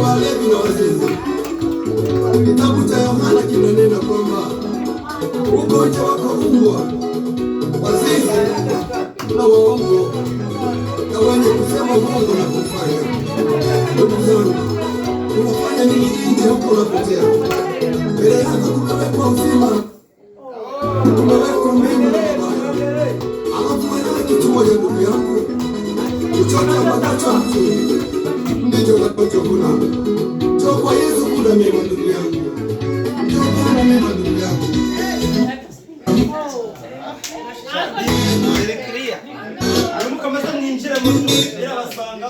Walevi na wazinzi. Kitabu cha Yohana kinanena kwamba ugonjwa wako kubwa, wazinzi na waongo na wenye kusema uongo na kufanya. Ndugu zangu, unafanya nini nje huko unapotea? Mbele yako kumewekwa uzima, kumewekwa mbingu na mabaya. Alafu wewe kitu moja ndugu yangu, chochote ambacho mtu ndicho unachokula. Njoo kwa Yesu kula mema ndugu yangu. Njoo kula mema ndugu yangu. Kama sasa ni njira mtu bila wasanga.